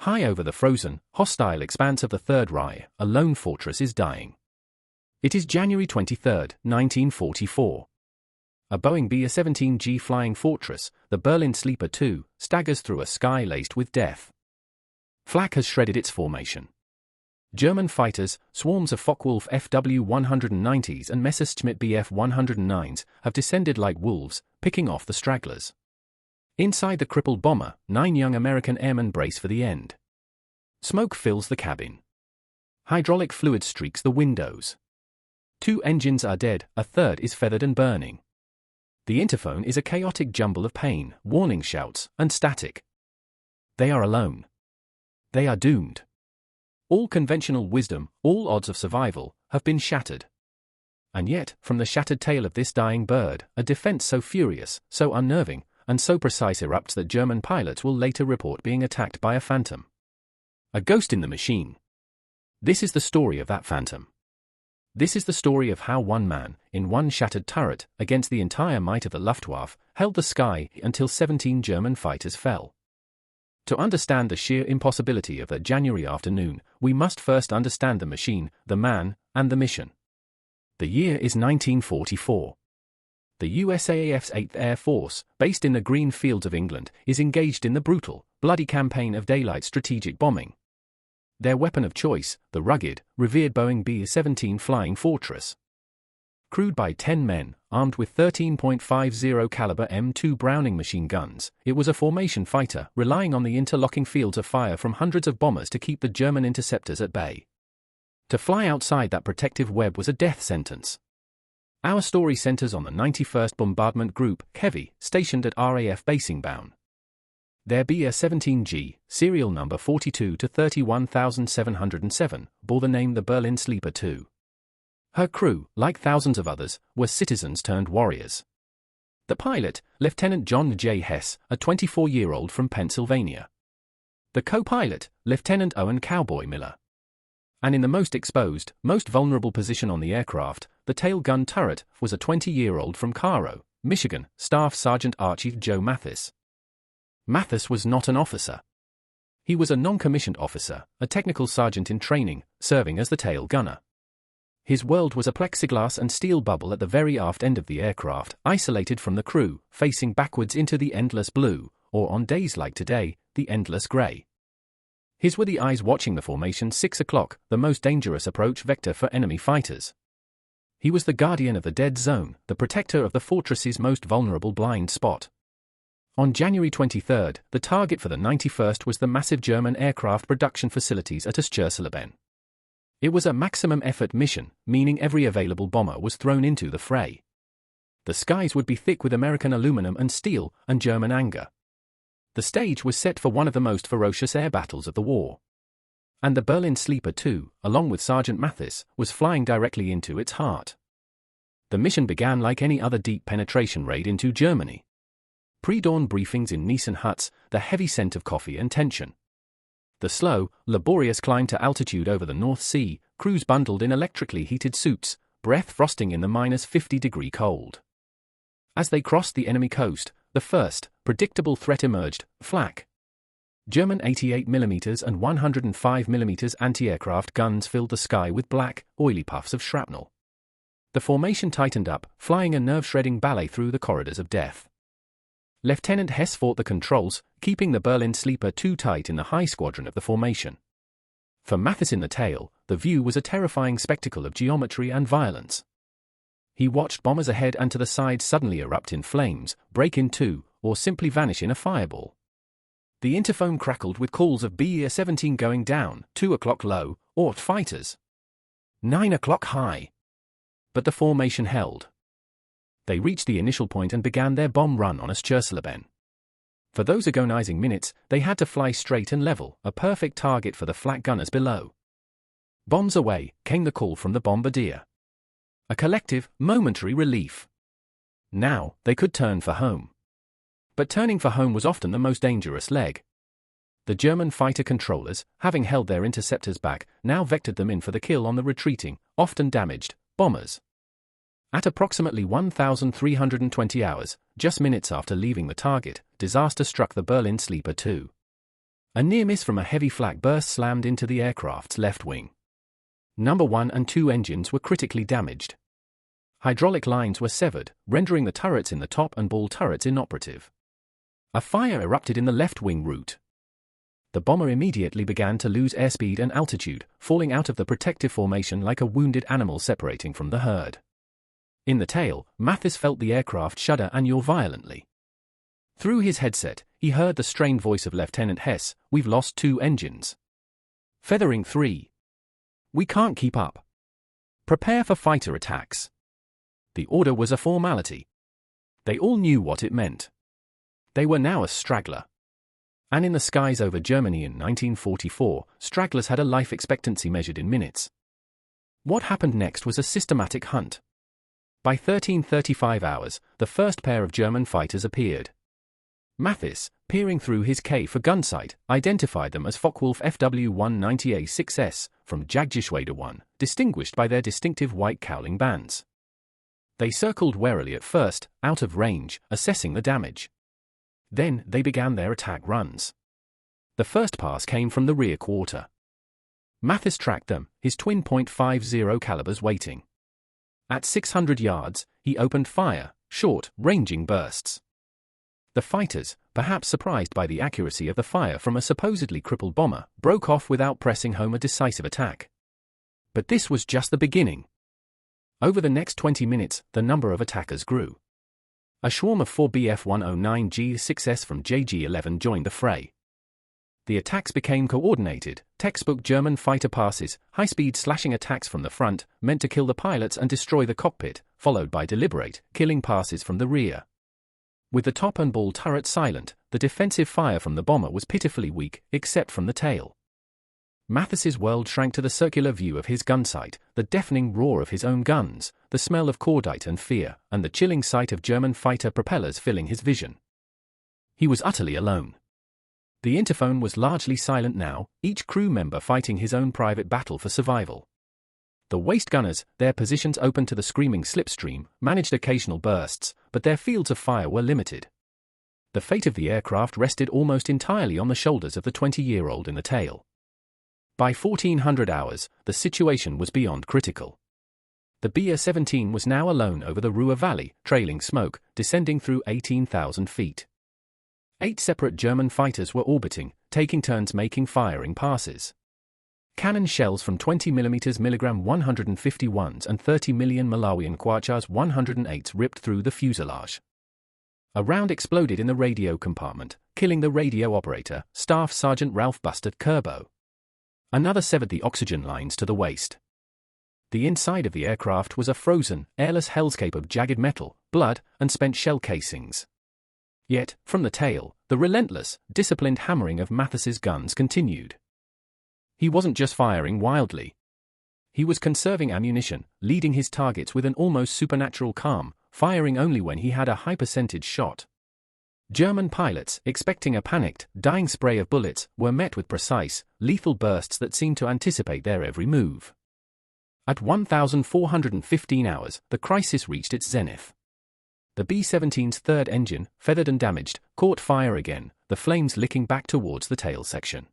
High over the frozen, hostile expanse of the Third Reich, a lone fortress is dying. It is January 23, 1944. A Boeing B-17G flying fortress, the Berlin Sleeper 2, staggers through a sky laced with death. Flak has shredded its formation. German fighters, swarms of Focke-Wulf FW-190s and Messerschmitt Bf-109s, have descended like wolves, picking off the stragglers. Inside the crippled bomber, 9 young American airmen brace for the end. Smoke fills the cabin. Hydraulic fluid streaks the windows. 2 engines are dead, a third is feathered and burning. The interphone is a chaotic jumble of pain, warning shouts, and static. They are alone. They are doomed. All conventional wisdom, all odds of survival, have been shattered. And yet, from the shattered tail of this dying bird, a defense so furious, so unnerving, and so precise erupts that German pilots will later report being attacked by a phantom. A ghost in the machine. This is the story of that phantom. This is the story of how one man, in one shattered turret, against the entire might of the Luftwaffe, held the sky until 17 German fighters fell. To understand the sheer impossibility of that January afternoon, we must first understand the machine, the man, and the mission. The year is 1944. The USAAF's 8th Air Force, based in the green fields of England, is engaged in the brutal, bloody campaign of daylight strategic bombing. Their weapon of choice, the rugged, revered Boeing B-17 Flying Fortress. Crewed by 10 men, armed with 13.50 caliber M2 Browning machine guns, it was a formation fighter, relying on the interlocking fields of fire from hundreds of bombers to keep the German interceptors at bay. To fly outside that protective web was a death sentence. Our story centers on the 91st Bombardment Group, KEVI, stationed at RAF Basingbourn. Their B-17G, serial number 42 to 31707, bore the name the Berlin Sleeper 2. Her crew, like thousands of others, were citizens turned warriors. The pilot, Lieutenant John J. Hess, a 24-year-old from Pennsylvania. The co-pilot, Lieutenant Owen Cowboy Miller. And in the most exposed, most vulnerable position on the aircraft, the tail gun turret, was a 20-year-old from Cairo, Michigan, Staff Sergeant Archie Joe Mathis. Mathis was not an officer. He was a non-commissioned officer, a technical sergeant in training, serving as the tail gunner. His world was a plexiglass and steel bubble at the very aft end of the aircraft, isolated from the crew, facing backwards into the endless blue, or on days like today, the endless grey. His were the eyes watching the formation 6 o'clock, the most dangerous approach vector for enemy fighters. He was the guardian of the dead zone, the protector of the fortress's most vulnerable blind spot. On January 23, the target for the 91st was the massive German aircraft production facilities at Eschursleben. It was a maximum effort mission, meaning every available bomber was thrown into the fray. The skies would be thick with American aluminum and steel, and German anger. The stage was set for one of the most ferocious air battles of the war. And the Berlin Sleeper 2, along with Sergeant Mathis, was flying directly into its heart. The mission began like any other deep penetration raid into Germany. Pre-dawn briefings in Nissen huts, the heavy scent of coffee and tension. The slow, laborious climb to altitude over the North Sea, crews bundled in electrically heated suits, breath frosting in the -50-degree cold. As they crossed the enemy coast, the first, predictable threat emerged, flak. German 88mm and 105mm anti-aircraft guns filled the sky with black, oily puffs of shrapnel. The formation tightened up, flying a nerve-shredding ballet through the corridors of death. Lieutenant Hess fought the controls, keeping the Berlin Sleeper 2 tight in the high squadron of the formation. For Mathis in the tail, the view was a terrifying spectacle of geometry and violence. He watched bombers ahead and to the side suddenly erupt in flames, break in two, or simply vanish in a fireball. The interphone crackled with calls of B-17 going down, 2 o'clock low, or fighters. 9 o'clock high. But the formation held. They reached the initial point and began their bomb run on Eschursleben. For those agonizing minutes, they had to fly straight and level, a perfect target for the flak gunners below. Bombs away, came the call from the bombardier. A collective, momentary relief. Now, they could turn for home. But turning for home was often the most dangerous leg. The German fighter controllers, having held their interceptors back, now vectored them in for the kill on the retreating, often damaged, bombers. At approximately 1,320 hours, just minutes after leaving the target, disaster struck the Berlin Sleeper 2. A near miss from a heavy flak burst slammed into the aircraft's left wing. Number 1 and 2 engines were critically damaged. Hydraulic lines were severed, rendering the turrets in the top and ball turrets inoperative. A fire erupted in the left wing root. The bomber immediately began to lose airspeed and altitude, falling out of the protective formation like a wounded animal separating from the herd. In the tail, Mathis felt the aircraft shudder and yaw violently. Through his headset, he heard the strained voice of Lieutenant Hess, "We've lost 2 engines. Feathering 3. We can't keep up. Prepare for fighter attacks." The order was a formality. They all knew what it meant. They were now a straggler. And in the skies over Germany in 1944, stragglers had a life expectancy measured in minutes. What happened next was a systematic hunt. By 13:35 hours, the first pair of German fighters appeared. Mathis, peering through his K for gunsight, identified them as Focke-Wulf FW-190A6S from Jagdgeschwader 1, distinguished by their distinctive white cowling bands. They circled warily at first, out of range, assessing the damage. Then they began their attack runs. The first pass came from the rear quarter. Mathis tracked them, his twin .50 calibers waiting. At 600 yards, he opened fire, short, ranging bursts. The fighters, perhaps surprised by the accuracy of the fire from a supposedly crippled bomber, broke off without pressing home a decisive attack. But this was just the beginning. Over the next 20 minutes, the number of attackers grew. A swarm of 4 Bf-109G6S from JG-11 joined the fray. The attacks became coordinated, textbook German fighter passes, high-speed slashing attacks from the front, meant to kill the pilots and destroy the cockpit, followed by deliberate, killing passes from the rear. With the top and ball turrets silent, the defensive fire from the bomber was pitifully weak, except from the tail. Mathis's world shrank to the circular view of his gun sight, the deafening roar of his own guns, the smell of cordite and fear, and the chilling sight of German fighter propellers filling his vision. He was utterly alone. The interphone was largely silent now, each crew member fighting his own private battle for survival. The waist gunners, their positions open to the screaming slipstream, managed occasional bursts, but their fields of fire were limited. The fate of the aircraft rested almost entirely on the shoulders of the 20-year-old in the tail. By 1400 hours, the situation was beyond critical. The B-17 was now alone over the Ruhr Valley, trailing smoke, descending through 18,000 feet. 8 separate German fighters were orbiting, taking turns making firing passes. Cannon shells from 20mm milligram 151s and 30 million Malawian Quachars 108s ripped through the fuselage. A round exploded in the radio compartment, killing the radio operator, Staff Sergeant Ralph Bustard Kerbo. Another severed the oxygen lines to the waist. The inside of the aircraft was a frozen, airless hellscape of jagged metal, blood, and spent shell casings. Yet, from the tail, the relentless, disciplined hammering of Mathis's guns continued. He wasn't just firing wildly. He was conserving ammunition, leading his targets with an almost supernatural calm, firing only when he had a high percentage shot. German pilots, expecting a panicked, dying spray of bullets, were met with precise, lethal bursts that seemed to anticipate their every move. At 1,415 hours, the crisis reached its zenith. The B-17's third engine, feathered and damaged, caught fire again, the flames licking back towards the tail section.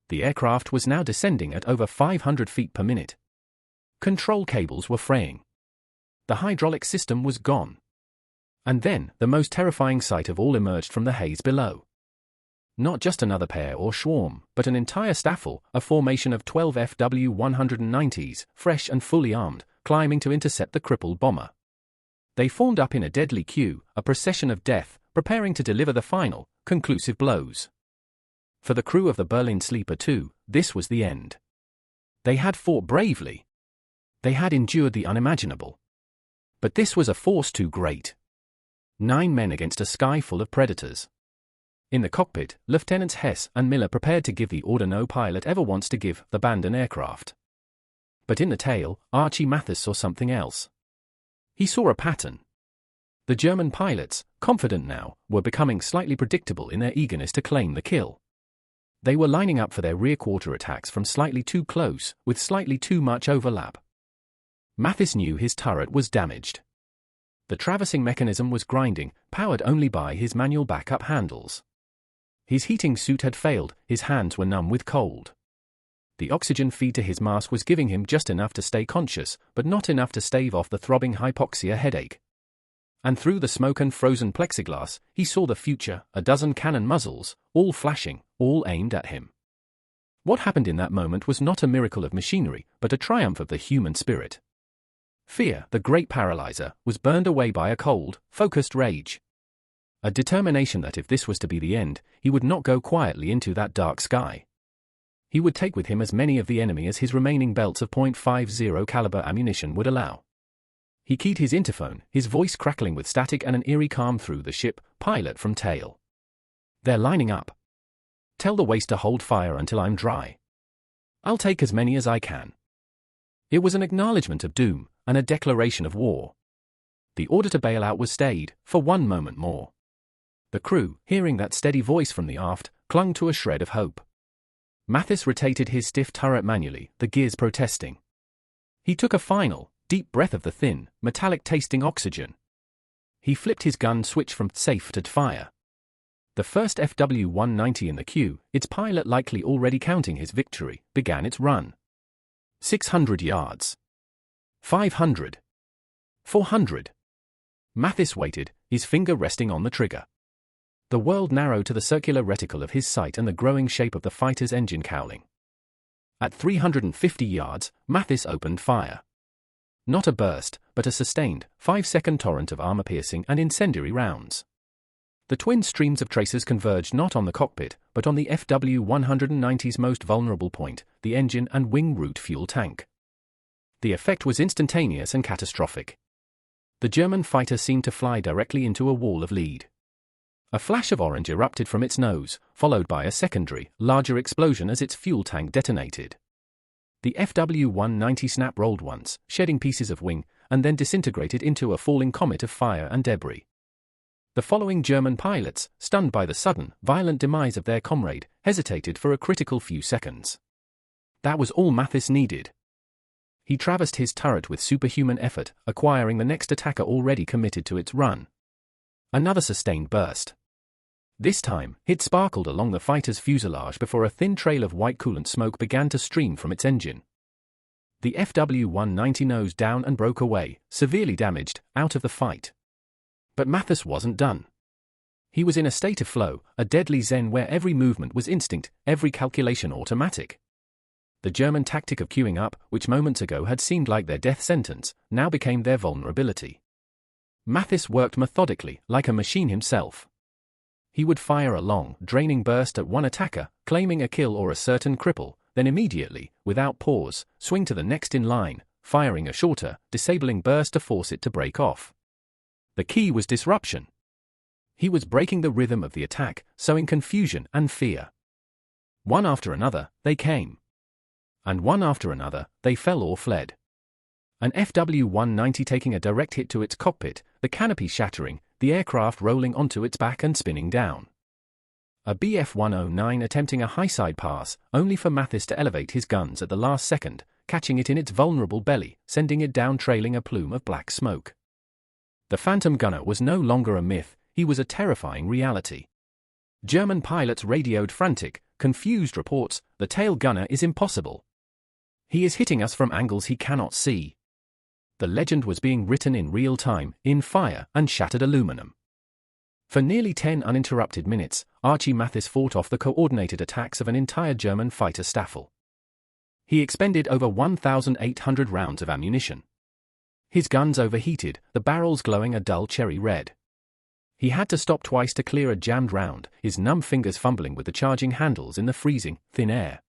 The aircraft was now descending at over 500 feet per minute. Control cables were fraying. The hydraulic system was gone. And then, the most terrifying sight of all emerged from the haze below. Not just another pair or swarm, but an entire staffel, a formation of 12 FW-190s, fresh and fully armed, climbing to intercept the crippled bomber. They formed up in a deadly queue, a procession of death, preparing to deliver the final, conclusive blows. For the crew of the Berlin Sleeper 2, this was the end. They had fought bravely. They had endured the unimaginable. But this was a force too great. 9 men against a sky full of predators. In the cockpit, Lieutenants Hess and Miller prepared to give the order no pilot ever wants to give, abandon aircraft. But in the tail, Archie Mathis saw something else. He saw a pattern. The German pilots, confident now, were becoming slightly predictable in their eagerness to claim the kill. They were lining up for their rear quarter attacks from slightly too close, with slightly too much overlap. Mathis knew his turret was damaged. The traversing mechanism was grinding, powered only by his manual backup handles. His heating suit had failed, his hands were numb with cold. The oxygen feed to his mask was giving him just enough to stay conscious, but not enough to stave off the throbbing hypoxia headache. And through the smoke and frozen plexiglass, he saw the future, a dozen cannon muzzles, all flashing, all aimed at him. What happened in that moment was not a miracle of machinery, but a triumph of the human spirit. Fear, the great paralyzer, was burned away by a cold, focused rage. A determination that if this was to be the end, he would not go quietly into that dark sky. He would take with him as many of the enemy as his remaining belts of .50 caliber ammunition would allow. He keyed his interphone, his voice crackling with static and an eerie calm through the ship, pilot from tail. They're lining up. Tell the waist to hold fire until I'm dry. I'll take as many as I can. It was an acknowledgement of doom, and a declaration of war. The order to bail out was stayed, for one moment more. The crew, hearing that steady voice from the aft, clung to a shred of hope. Mathis rotated his stiff turret manually, the gears protesting. He took a final, deep breath of the thin, metallic-tasting oxygen. He flipped his gun switch from safe to fire. The first FW-190 in the queue, its pilot likely already counting his victory, began its run. 600 yards. 500. 400. Mathis waited, his finger resting on the trigger. The world narrowed to the circular reticle of his sight and the growing shape of the fighter's engine cowling. At 350 yards, Mathis opened fire. Not a burst, but a sustained, 5-second torrent of armor-piercing and incendiary rounds. The twin streams of tracers converged not on the cockpit, but on the FW-190's most vulnerable point, the engine and wing root fuel tank. The effect was instantaneous and catastrophic. The German fighter seemed to fly directly into a wall of lead. A flash of orange erupted from its nose, followed by a secondary, larger explosion as its fuel tank detonated. The FW-190 snap-rolled once, shedding pieces of wing, and then disintegrated into a falling comet of fire and debris. The following German pilots, stunned by the sudden, violent demise of their comrade, hesitated for a critical few seconds. That was all Mathis needed. He traversed his turret with superhuman effort, acquiring the next attacker already committed to its run. Another sustained burst. This time, it sparkled along the fighter's fuselage before a thin trail of white coolant smoke began to stream from its engine. The FW-190 nosed down and broke away, severely damaged, out of the fight. But Mathis wasn't done. He was in a state of flow, a deadly zen where every movement was instinct, every calculation automatic. The German tactic of queuing up, which moments ago had seemed like their death sentence, now became their vulnerability. Mathis worked methodically, like a machine himself. He would fire a long, draining burst at one attacker, claiming a kill or a certain cripple, then immediately, without pause, swing to the next in line, firing a shorter, disabling burst to force it to break off. The key was disruption. He was breaking the rhythm of the attack, sowing confusion and fear. One after another, they came. And one after another, they fell or fled. An FW-190 taking a direct hit to its cockpit, the canopy shattering, the aircraft rolling onto its back and spinning down. A Bf-109 attempting a high-side pass, only for Mathis to elevate his guns at the last second, catching it in its vulnerable belly, sending it down trailing a plume of black smoke. The phantom gunner was no longer a myth, he was a terrifying reality. German pilots radioed frantic, confused reports, the tail gunner is impossible. He is hitting us from angles he cannot see. The legend was being written in real time, in fire and shattered aluminum. For nearly 10 uninterrupted minutes, Archie Mathis fought off the coordinated attacks of an entire German fighter staffel. He expended over 1,800 rounds of ammunition. His guns overheated, the barrels glowing a dull cherry red. He had to stop twice to clear a jammed round, his numb fingers fumbling with the charging handles in the freezing, thin air.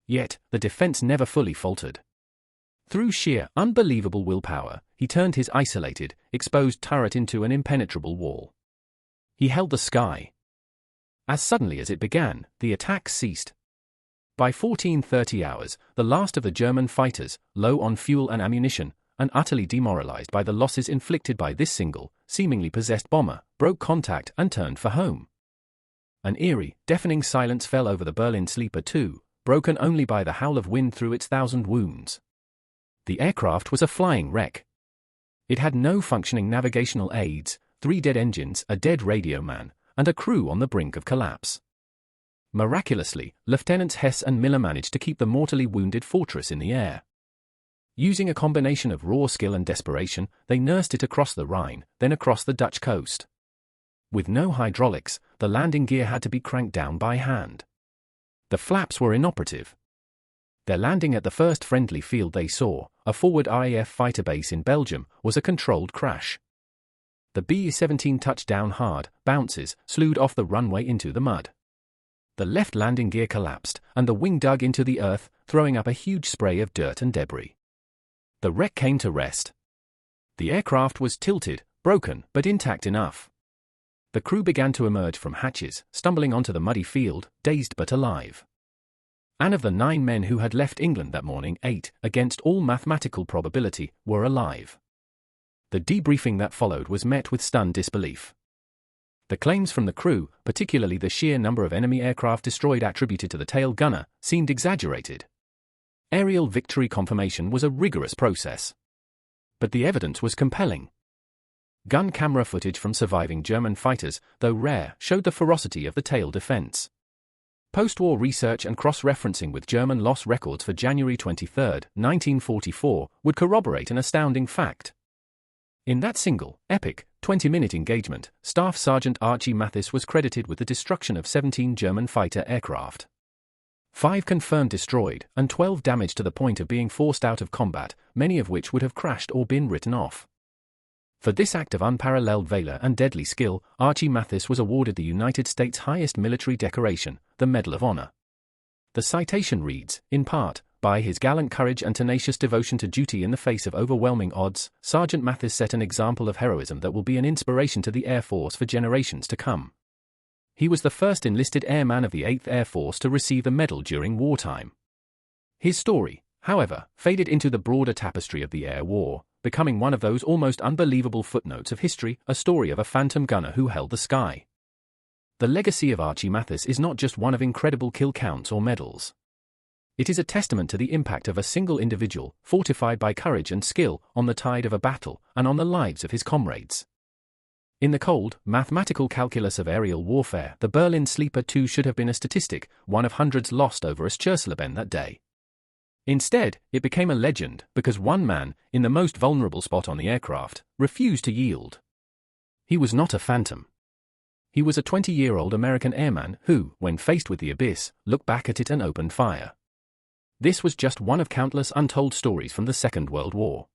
Yet, the defense never fully faltered. Through sheer, unbelievable willpower, he turned his isolated, exposed turret into an impenetrable wall. He held the sky. As suddenly as it began, the attack ceased. By 14:30 hours, the last of the German fighters, low on fuel and ammunition, and utterly demoralized by the losses inflicted by this single, seemingly possessed bomber, broke contact and turned for home. An eerie, deafening silence fell over the Berlin Sleeper 2, broken only by the howl of wind through its 1,000 wounds. The aircraft was a flying wreck. It had no functioning navigational aids, 3 dead engines, a dead radio man, and a crew on the brink of collapse. Miraculously, Lieutenants Hess and Miller managed to keep the mortally wounded fortress in the air. Using a combination of raw skill and desperation, they nursed it across the Rhine, then across the Dutch coast. With no hydraulics, the landing gear had to be cranked down by hand. The flaps were inoperative. Their landing at the first friendly field they saw, a forward RAF fighter base in Belgium, was a controlled crash. The B-17 touched down hard, bounces, slewed off the runway into the mud. The left landing gear collapsed, and the wing dug into the earth, throwing up a huge spray of dirt and debris. The wreck came to rest. The aircraft was tilted, broken, but intact enough. The crew began to emerge from hatches, stumbling onto the muddy field, dazed but alive. And of the 9 men who had left England that morning, 8, against all mathematical probability, were alive. The debriefing that followed was met with stunned disbelief. The claims from the crew, particularly the sheer number of enemy aircraft destroyed attributed to the tail gunner, seemed exaggerated. Aerial victory confirmation was a rigorous process. But the evidence was compelling. Gun camera footage from surviving German fighters, though rare, showed the ferocity of the tail defense. Post-war research and cross-referencing with German loss records for January 23, 1944, would corroborate an astounding fact. In that single, epic, 20-minute engagement, Staff Sergeant Archie Mathis was credited with the destruction of 17 German fighter aircraft. 5 confirmed destroyed, and 12 damaged to the point of being forced out of combat, many of which would have crashed or been written off. For this act of unparalleled valor and deadly skill, Archie Mathis was awarded the United States' highest military decoration, the Medal of Honor. The citation reads, in part, by his gallant courage and tenacious devotion to duty in the face of overwhelming odds, Sergeant Mathis set an example of heroism that will be an inspiration to the Air Force for generations to come. He was the first enlisted airman of the 8th Air Force to receive the medal during wartime. His story, however, faded into the broader tapestry of the air war, becoming one of those almost unbelievable footnotes of history, a story of a phantom gunner who held the sky. The legacy of Archie Mathis is not just one of incredible kill counts or medals. It is a testament to the impact of a single individual, fortified by courage and skill, on the tide of a battle, and on the lives of his comrades. In the cold, mathematical calculus of aerial warfare, the Berlin Sleeper 2 should have been a statistic, one of hundreds lost over Stursleben that day. Instead, it became a legend because one man, in the most vulnerable spot on the aircraft, refused to yield. He was not a phantom. He was a 20-year-old American airman who, when faced with the abyss, looked back at it and opened fire. This was just one of countless untold stories from the Second World War.